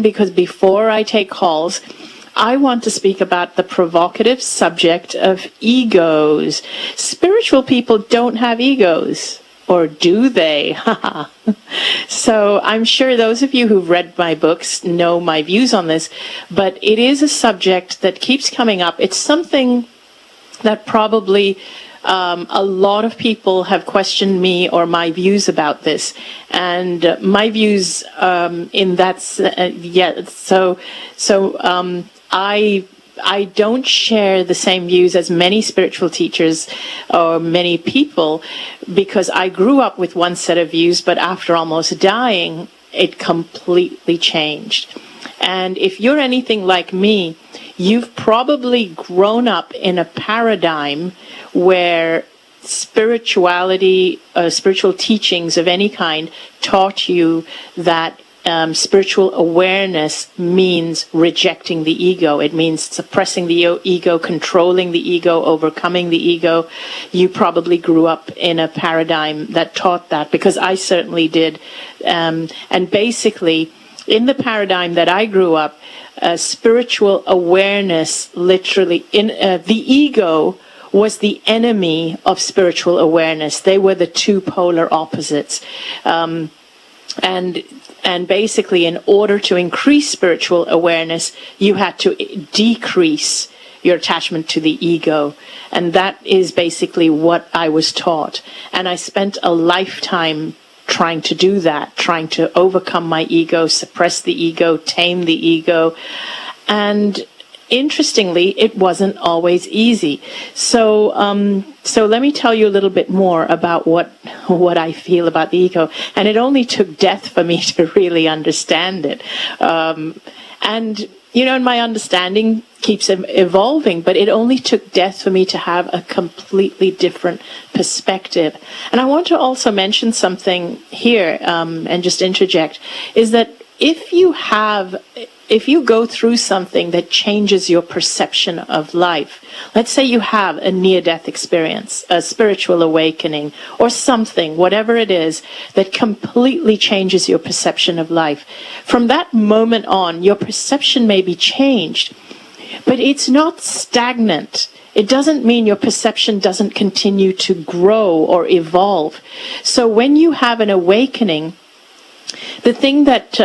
because before I take calls, I want to speak about the provocative subject of egos. Spiritual people don't have egos. Or do they? So I'm sure those of you who've read my books know my views on this, but it is a subject that keeps coming up. It's something that probably a lot of people have questioned me or my views about this, and my views in that, I don't share the same views as many spiritual teachers or many people, because I grew up with one set of views, but after almost dying, it completely changed. And if you're anything like me, you've probably grown up in a paradigm where spirituality, spiritual teachings of any kind taught you that spiritual awareness means rejecting the ego. It means suppressing the ego, controlling the ego, overcoming the ego. You probably grew up in a paradigm that taught that, because I certainly did. And basically, in the paradigm that I grew up, spiritual awareness, literally, the ego was the enemy of spiritual awareness. They were the two polar opposites. And basically, in order to increase spiritual awareness, you had to decrease your attachment to the ego. And that is basically what I was taught. And I spent a lifetime trying to do that, trying to overcome my ego, suppress the ego, tame the ego. And interestingly, it wasn't always easy. So let me tell you a little bit more about what I feel about the ego. And it only took death for me to really understand it. And, you know, my understanding keeps evolving, but it only took death for me to have a completely different perspective. And I want to also mention something here, and just interject, is that if you go through something that changes your perception of life, let's say you have a near-death experience, a spiritual awakening, or something, whatever it is, that completely changes your perception of life. From that moment on, your perception may be changed, but it's not stagnant. It doesn't mean your perception doesn't continue to grow or evolve. So when you have an awakening, the thing that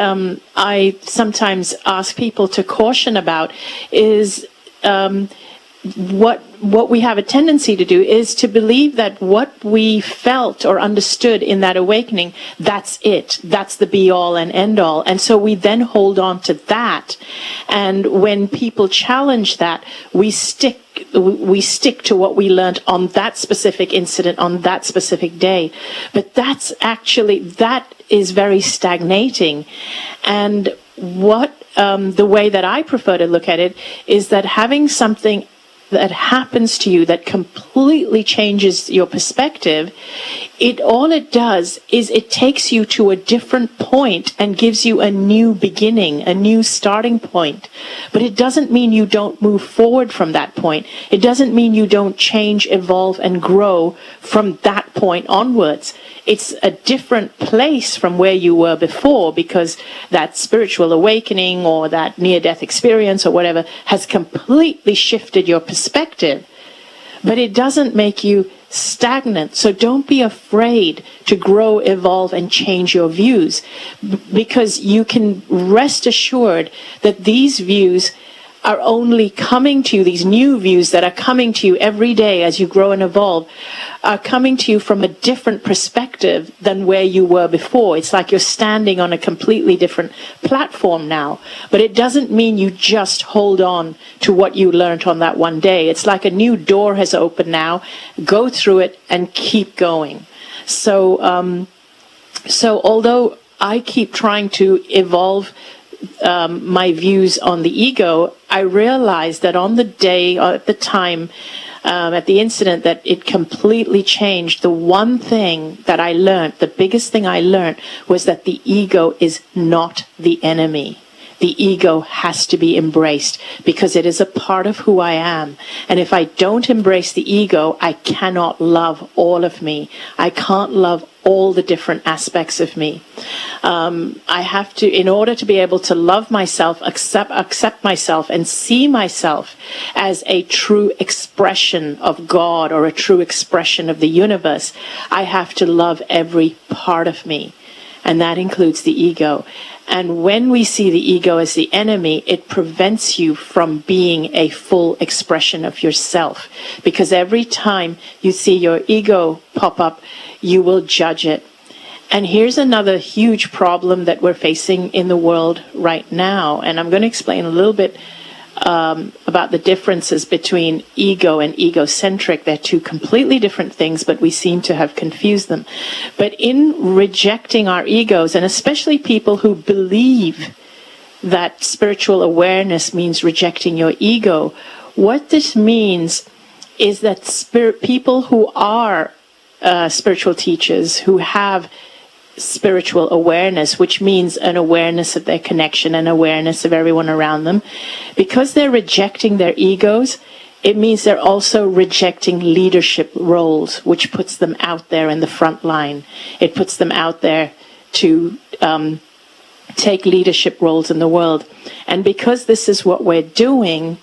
I sometimes ask people to caution about is what we have a tendency to do is to believe that what we felt or understood in that awakening, that's it. That's the be-all and end-all. And so we then hold on to that. And when people challenge that, we stick to what we learned on that specific incident, on that specific day. But that is very stagnating. And the way that I prefer to look at it is that having something that happens to you that completely changes your perspective, all it does is it takes you to a different point and gives you a new beginning, a new starting point. But it doesn't mean you don't move forward from that point. It doesn't mean you don't change, evolve, and grow from that point onwards. It's a different place from where you were before, because that spiritual awakening or that near-death experience or whatever has completely shifted your perspective. But it doesn't make you stagnant. So don't be afraid to grow, evolve, and change your views, because you can rest assured that these views are only coming to you, these new views that are coming to you every day as you grow and evolve, are coming to you from a different perspective than where you were before. It's like you're standing on a completely different platform now. But it doesn't mean you just hold on to what you learned on that one day. It's like a new door has opened now. Go through it and keep going. So although I keep trying to evolve my views on the ego, I realized that on the day, or at the time, at the incident that it completely changed, the one thing that I learned, the biggest thing I learned, was that the ego is not the enemy. the ego has to be embraced because it is a part of who I am. And if I don't embrace the ego, I cannot love all of me. I can't love all the different aspects of me. I have to, in order to be able to love myself, accept myself, and see myself as a true expression of God or a true expression of the universe, I have to love every part of me. And that includes the ego. And when we see the ego as the enemy, it prevents you from being a full expression of yourself. Because every time you see your ego pop up, you will judge it. And here's another huge problem that we're facing in the world right now. And I'm going to explain a little bit about the differences between ego and egocentric. They're two completely different things, but we seem to have confused them. But in rejecting our egos, and especially people who believe that spiritual awareness means rejecting your ego, what this means is that people who are spiritual teachers, who have spiritual awareness, which means an awareness of their connection and awareness of everyone around them, because they're rejecting their egos, it means they're also rejecting leadership roles, which puts them out there in the front line. It puts them out there to take leadership roles in the world. And because this is what we're doing,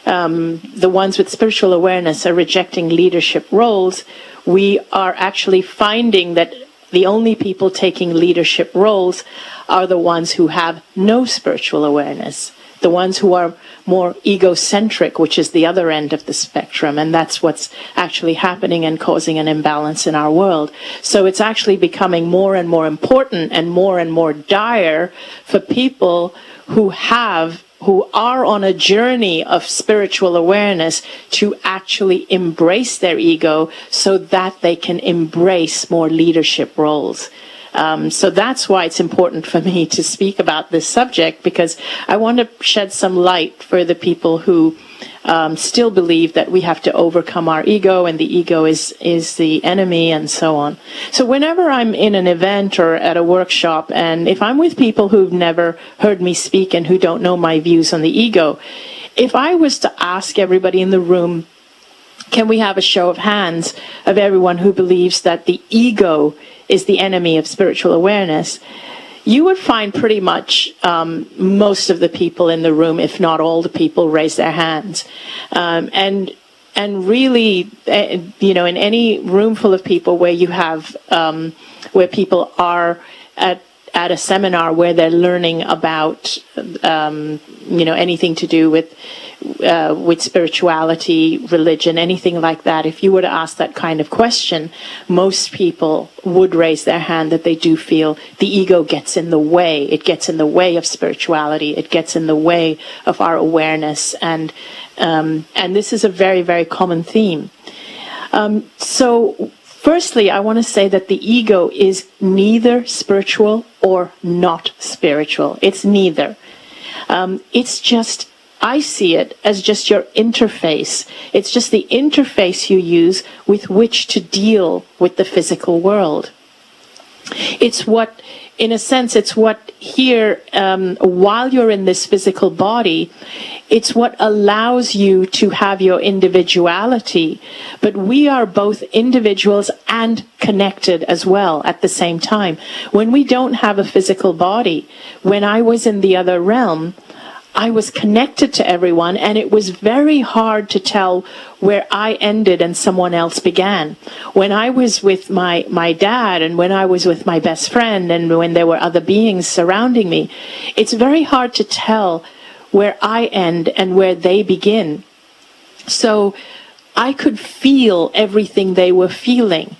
the ones with spiritual awareness are rejecting leadership roles. We are actually finding that the only people taking leadership roles are the ones who have no spiritual awareness, the ones who are more egocentric, which is the other end of the spectrum, and that's what's actually happening and causing an imbalance in our world. So it's actually becoming more and more important and more dire for people who are on a journey of spiritual awareness to actually embrace their ego so that they can embrace more leadership roles. So that's why it's important for me to speak about this subject, because I want to shed some light for the people who still believe that we have to overcome our ego and the ego is the enemy and so on. So whenever I'm in an event or at a workshop, and if I'm with people who've never heard me speak and who don't know my views on the ego, if I was to ask everybody in the room, can we have a show of hands of everyone who believes that the ego is the enemy of spiritual awareness, you would find pretty much most of the people in the room, if not all the people, raise their hands. And really, in any room full of people where you have, where people are at a seminar where they're learning about, anything to do with spirituality, religion, anything like that, if you were to ask that kind of question, most people would raise their hand that they do feel the ego gets in the way. It gets in the way of spirituality. It gets in the way of our awareness. And this is a very, very common theme. So firstly, I want to say that the ego is neither spiritual or not spiritual. It's neither. It's just, I see it as just your interface. It's just the interface you use with which to deal with the physical world. It's what, in a sense, it's what here, while you're in this physical body, it's what allows you to have your individuality. But we are both individuals and connected as well at the same time. When we don't have a physical body, when I was in the other realm, I was connected to everyone, and it was very hard to tell where I ended and someone else began. When I was with my dad, and when I was with my best friend, and when there were other beings surrounding me, it's very hard to tell where I end and where they begin. So I could feel everything they were feeling.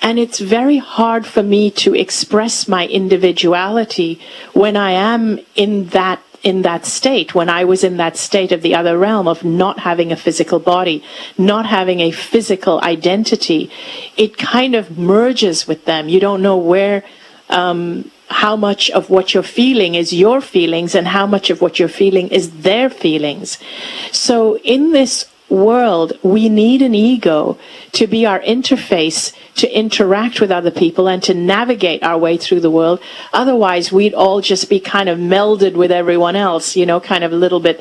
And it's very hard for me to express my individuality when I am in that state, when I was in that state of the other realm of not having a physical body, not having a physical identity. It kind of merges with them. You don't know where, how much of what you're feeling is your feelings and how much of what you're feeling is their feelings. So in this world, we need an ego to be our interface to interact with other people and to navigate our way through the world. Otherwise, we'd all just be kind of melded with everyone else, kind of a little bit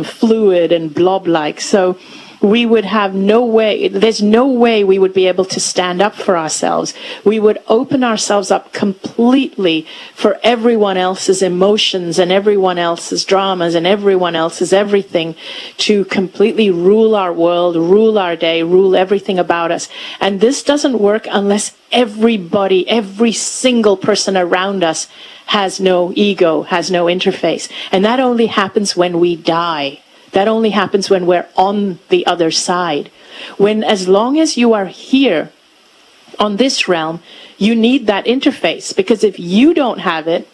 fluid and blob-like. So we would have no way, there's no way we would be able to stand up for ourselves. We would open ourselves up completely for everyone else's emotions and everyone else's dramas and everyone else's everything to completely rule our world, rule our day, rule everything about us. And this doesn't work unless everybody, every single person around us has no ego, has no interface. And that only happens when we die. That only happens when we're on the other side. As long as you are here on this realm, you need that interface. Because if you don't have it,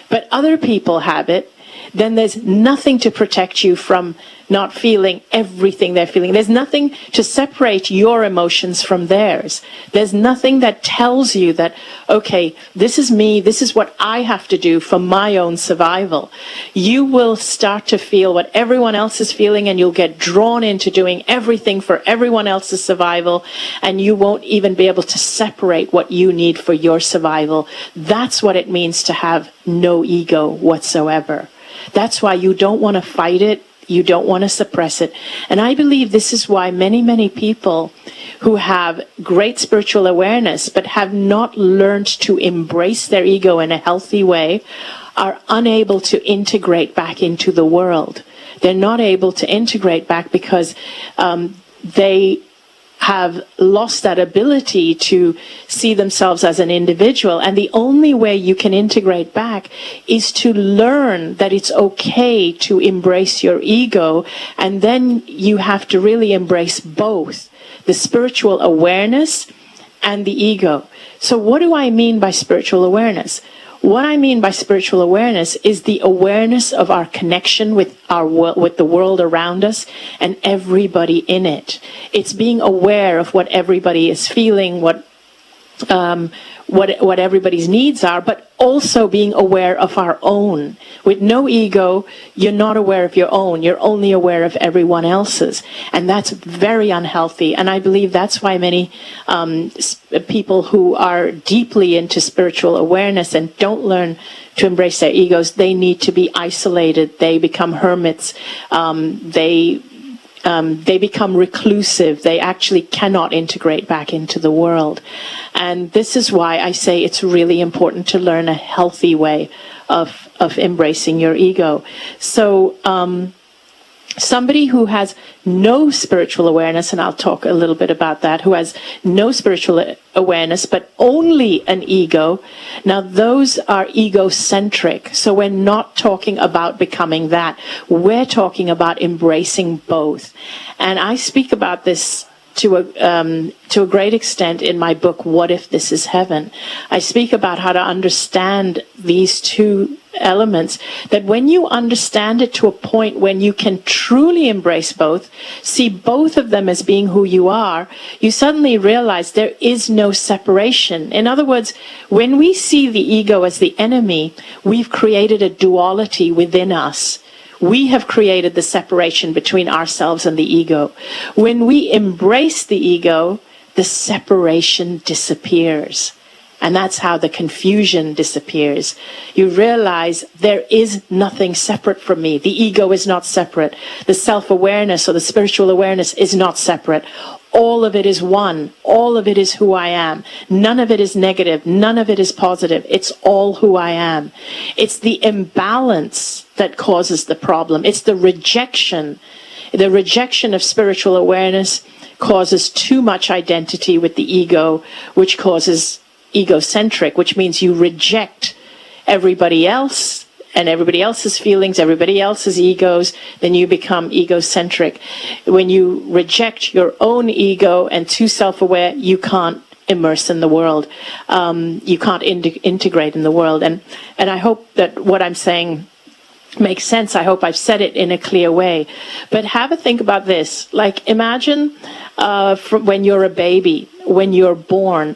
but other people have it, then there's nothing to protect you from not feeling everything they're feeling. There's nothing to separate your emotions from theirs. There's nothing that tells you that, okay, this is me, this is what I have to do for my own survival. You will start to feel what everyone else is feeling, and you'll get drawn into doing everything for everyone else's survival, and you won't even be able to separate what you need for your survival. That's what it means to have no ego whatsoever. That's why you don't want to fight it. You don't want to suppress it. And I believe this is why many, many people who have great spiritual awareness but have not learned to embrace their ego in a healthy way are unable to integrate back into the world. They're not able to integrate back because they have lost that ability to see themselves as an individual. And the only way you can integrate back is to learn that it's okay to embrace your ego. And then you have to really embrace both the spiritual awareness and the ego. So what do I mean by spiritual awareness? What I mean by spiritual awareness is the awareness of our connection with the world around us and everybody in it. It's being aware of what everybody is feeling, what everybody's needs are, but also being aware of our own. With no ego, you're not aware of your own. You're only aware of everyone else's. And that's very unhealthy. And I believe that's why many people who are deeply into spiritual awareness and don't learn to embrace their egos, they need to be isolated. They become hermits. They become reclusive. They actually cannot integrate back into the world. And this is why I say it's really important to learn a healthy way of embracing your ego. So somebody who has no spiritual awareness, and I'll talk a little bit about that, who has no spiritual awareness but only an ego, now those are egocentric. So we're not talking about becoming that. We're talking about embracing both. And I speak about this to a great extent in my book, What If This Is Heaven? I speak about how to understand these two elements, that when you understand it to a point when you can truly embrace both, see both of them as being who you are, you suddenly realize there is no separation. In other words, when we see the ego as the enemy, we've created a duality within us. We have created the separation between ourselves and the ego. When we embrace the ego, the separation disappears. And that's how the confusion disappears. You realize there is nothing separate from me. The ego is not separate. The self-awareness or the spiritual awareness is not separate. All of it is one. All of it is who I am. None of it is negative. None of it is positive. It's all who I am. It's the imbalance that causes the problem. It's the rejection. The rejection of spiritual awareness causes too much identity with the ego, which causes egocentric, which means you reject everybody else and everybody else's feelings, everybody else's egos, then you become egocentric. When you reject your own ego and too self-aware, you can't immerse in the world. You can't integrate in the world. And I hope that what I'm saying makes sense. I hope I've said it in a clear way. But have a think about this. Like, imagine when you're a baby, when you're born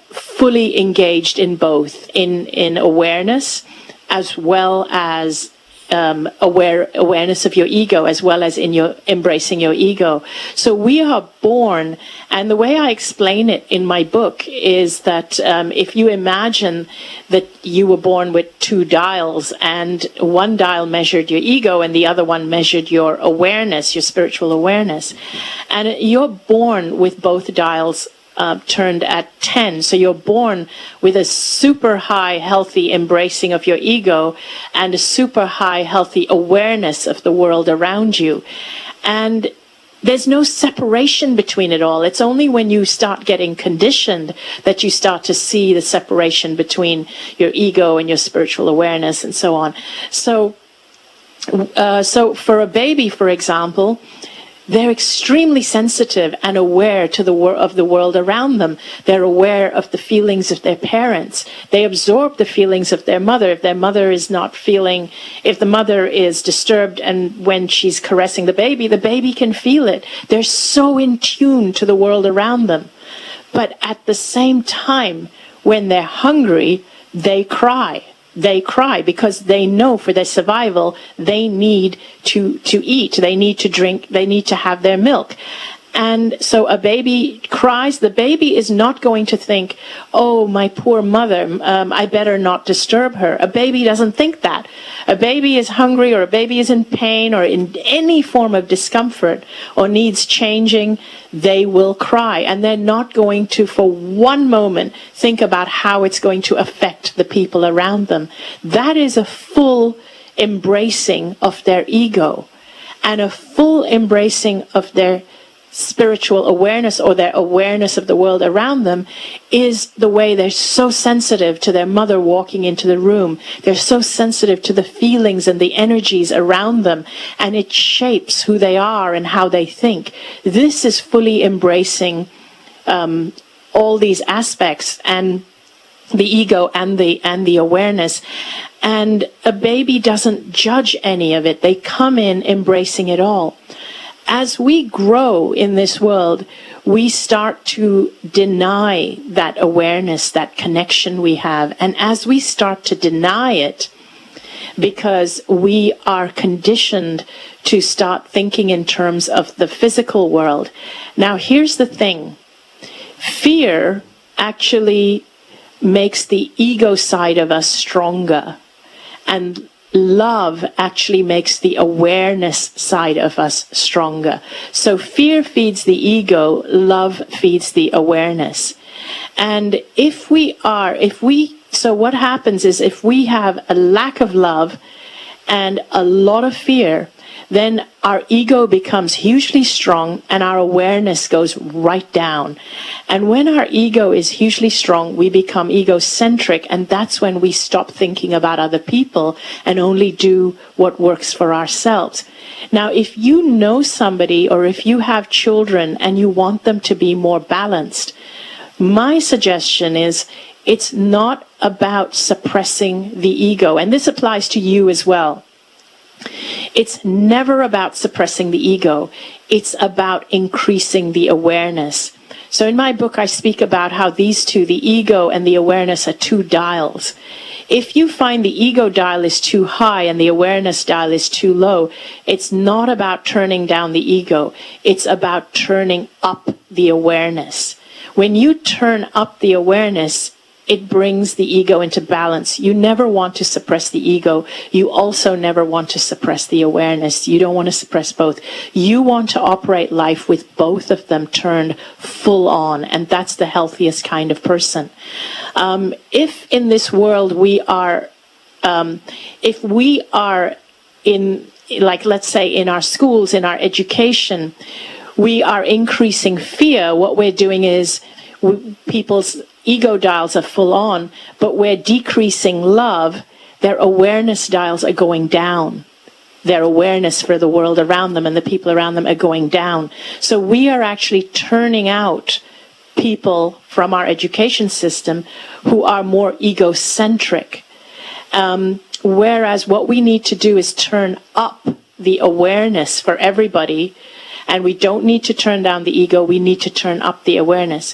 fully engaged in both, in awareness as well as awareness of your ego, as well as in your embracing your ego. So we are born, and the way I explain it in my book is that if you imagine that you were born with two dials, and one dial measured your ego and the other one measured your awareness, your spiritual awareness, and you're born with both dials turned at 10. So you're born with a super high, healthy embracing of your ego and a super high, healthy awareness of the world around you. And there's no separation between it all. It's only when you start getting conditioned that you start to see the separation between your ego and your spiritual awareness and so on. So for a baby, for example, they're extremely sensitive and aware to of the world around them. They're aware of the feelings of their parents. They absorb the feelings of their mother. If their mother is not feeling, if the mother is disturbed and when she's caressing the baby can feel it. They're so in tune to the world around them. But at the same time, when they're hungry, they cry. They cry because they know for their survival they need to eat, they need to drink, they need to have their milk. And so a baby cries. The baby is not going to think, oh, my poor mother, I better not disturb her. A baby doesn't think that. A baby is hungry, or a baby is in pain, or in any form of discomfort, or needs changing, they will cry. And they're not going to, for one moment, think about how it's going to affect the people around them. That is a full embracing of their ego, and a full embracing of their spiritual awareness, or their awareness of the world around them, is the way they're so sensitive to their mother walking into the room. They're so sensitive to the feelings and the energies around them, and it shapes who they are and how they think. This is fully embracing all these aspects, and the ego and the awareness. And a baby doesn't judge any of it. They come in embracing it all. As we grow in this world, we start to deny that awareness, that connection we have. And as we start to deny it, because we are conditioned to start thinking in terms of the physical world. Now, here's the thing. Fear actually makes the ego side of us stronger. And love actually makes the awareness side of us stronger. So fear feeds the ego, love feeds the awareness. And so what happens is, if we have a lack of love and a lot of fear, then our ego becomes hugely strong and our awareness goes right down. And when our ego is hugely strong, we become egocentric, and that's when we stop thinking about other people and only do what works for ourselves. Now, if you know somebody, or if you have children and you want them to be more balanced, my suggestion is, it's not about suppressing the ego, and this applies to you as well. It's never about suppressing the ego. It's about increasing the awareness. So in my book, I speak about how these two, the ego and the awareness, are two dials. If you find the ego dial is too high and the awareness dial is too low, it's not about turning down the ego. It's about turning up the awareness. When you turn up the awareness, it brings the ego into balance. You never want to suppress the ego. You also never want to suppress the awareness. You don't want to suppress both. You want to operate life with both of them turned full on, and that's the healthiest kind of person. If in this world if we are in, like, let's say in our schools, in our education, we are increasing fear, what we're doing is people's ego dials are full on, but we're decreasing love, their awareness dials are going down. Their awareness for the world around them and the people around them are going down. So we are actually turning out people from our education system who are more egocentric. Whereas what we need to do is turn up the awareness for everybody. And we don't need to turn down the ego, we need to turn up the awareness.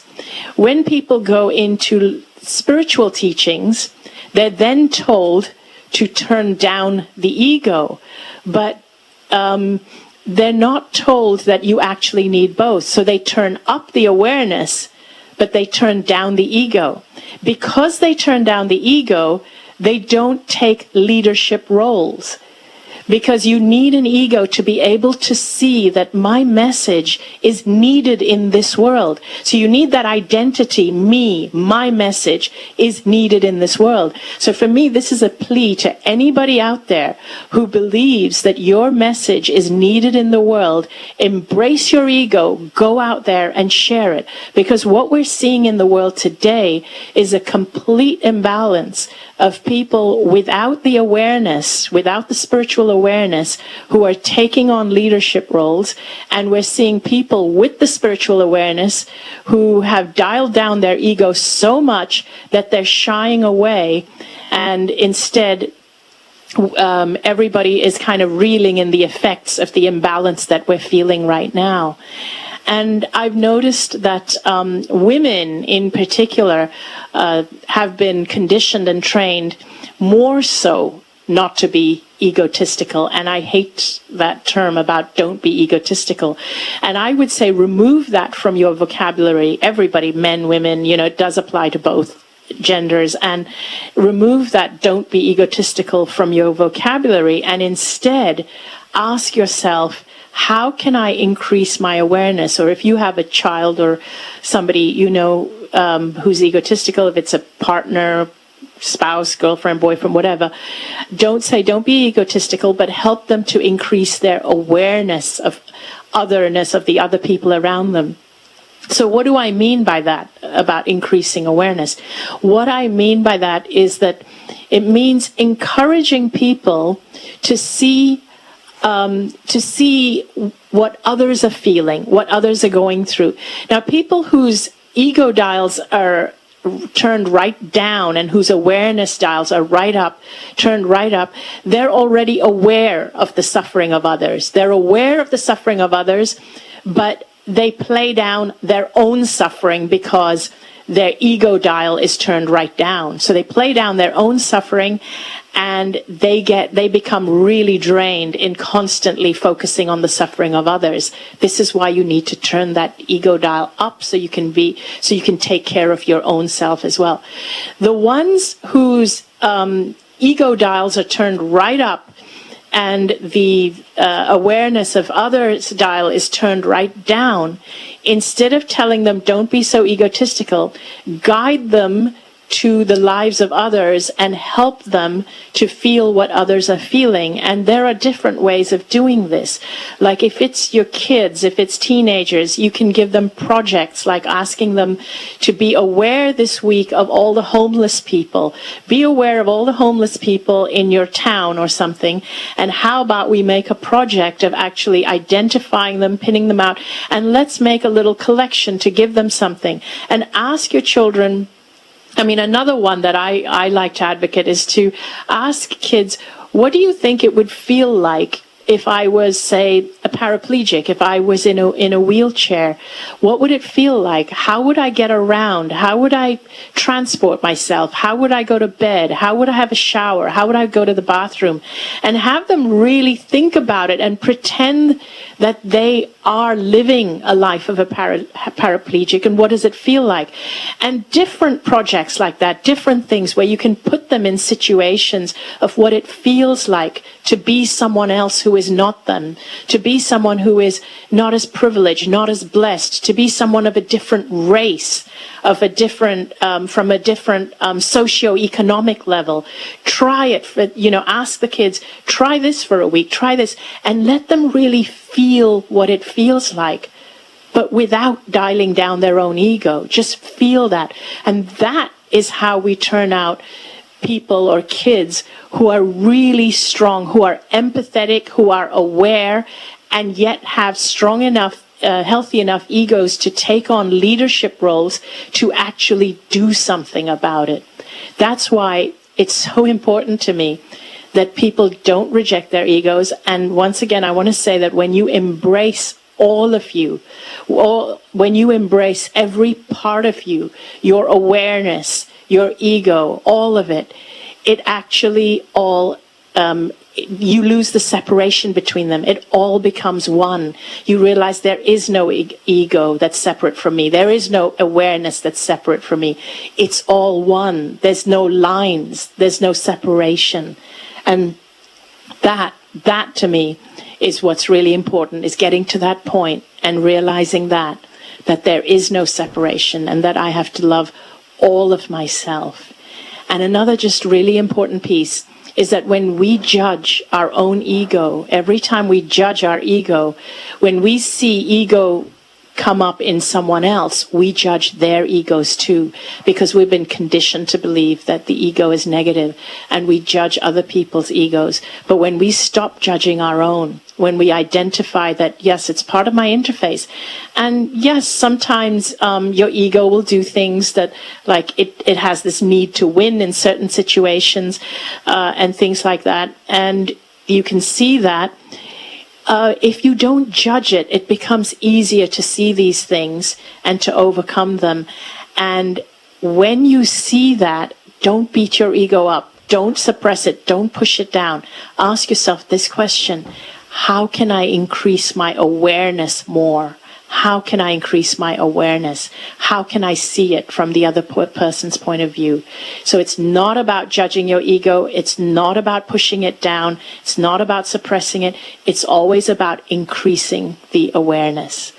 When people go into spiritual teachings, they're then told to turn down the ego, but they're not told that you actually need both. So they turn up the awareness, but they turn down the ego. Because they turn down the ego, they don't take leadership roles. Because you need an ego to be able to see that my message is needed in this world. So you need that identity, me, my message is needed in this world. So for me, this is a plea to anybody out there who believes that your message is needed in the world. Embrace your ego, go out there and share it. Because what we're seeing in the world today is a complete imbalance of people without the awareness, without the spiritual awareness, who are taking on leadership roles. And we're seeing people with the spiritual awareness who have dialed down their ego so much that they're shying away, and instead everybody is kind of reeling in the effects of the imbalance that we're feeling right now. And I've noticed that women in particular have been conditioned and trained more so not to be egotistical. And I hate that term about don't be egotistical. And I would say remove that from your vocabulary. Everybody, men, women, it does apply to both genders, and remove that don't be egotistical from your vocabulary, and instead ask yourself, how can I increase my awareness? Or if you have a child or somebody who's egotistical, if it's a partner, spouse, girlfriend, boyfriend, whatever, don't be egotistical, but help them to increase their awareness of otherness of the other people around them. So what do I mean by that, about increasing awareness? What I mean by that is that it means encouraging people to see what others are feeling, what others are going through. Now, people whose ego dials are turned right down and whose awareness dials are turned right up, they're already aware of the suffering of others. They're aware of the suffering of others, but they play down their own suffering because their ego dial is turned right down. So they play down their own suffering, and they become really drained in constantly focusing on the suffering of others. This is why you need to turn that ego dial up so you can take care of your own self as well. The ones whose ego dials are turned right up and the awareness of others' dial is turned right down, instead of telling them don't be so egotistical, guide them to the lives of others and help them to feel what others are feeling. And there are different ways of doing this. Like if it's your kids, if it's teenagers, you can give them projects like asking them to be aware this week of all the homeless people. Be aware of all the homeless people in your town or something. And how about we make a project of actually identifying them, pinning them out, and let's make a little collection to give them something. And ask your children. Another one that I like to advocate is to ask kids, what do you think it would feel like if I was, say, a paraplegic, if I was in a wheelchair? What would it feel like? How would I get around? How would I transport myself? How would I go to bed? How would I have a shower? How would I go to the bathroom? And have them really think about it and pretend that they are living a life of a paraplegic, and what does it feel like? And different projects like that, different things where you can put them in situations of what it feels like to be someone else who is not them, to be someone who is not as privileged, not as blessed, to be someone of a different race, of a different, from a different socioeconomic level. Try it, ask the kids, try this for a week, try this, and let them really feel what it feels like, but without dialing down their own ego. Just feel that. And that is how we turn out people or kids who are really strong, who are empathetic, who are aware, and yet have strong enough, healthy enough egos to take on leadership roles to actually do something about it. That's why it's so important to me that people don't reject their egos. And once again, I want to say that when you embrace all of you, when you embrace every part of you, your awareness, your ego, all of it, it actually all, you lose the separation between them. It all becomes one. You realize there is no ego that's separate from me. There is no awareness that's separate from me. It's all one. There's no lines. There's no separation. And that to me is what's really important, is getting to that point and realizing that there is no separation and that I have to love all of myself. And another just really important piece is that when we judge our own ego, every time we judge our ego, when we see ego come up in someone else, we judge their egos too, because we've been conditioned to believe that the ego is negative, and we judge other people's egos. But when we stop judging our own, when we identify that, yes, it's part of my interface, and yes, sometimes your ego will do things that, like, it has this need to win in certain situations, and things like that, and you can see that. If you don't judge it, it becomes easier to see these things and to overcome them. And when you see that, don't beat your ego up. Don't suppress it. Don't push it down. Ask yourself this question: how can I increase my awareness more? How can I increase my awareness? How can I see it from the other person's point of view? So it's not about judging your ego. It's not about pushing it down. It's not about suppressing it. It's always about increasing the awareness.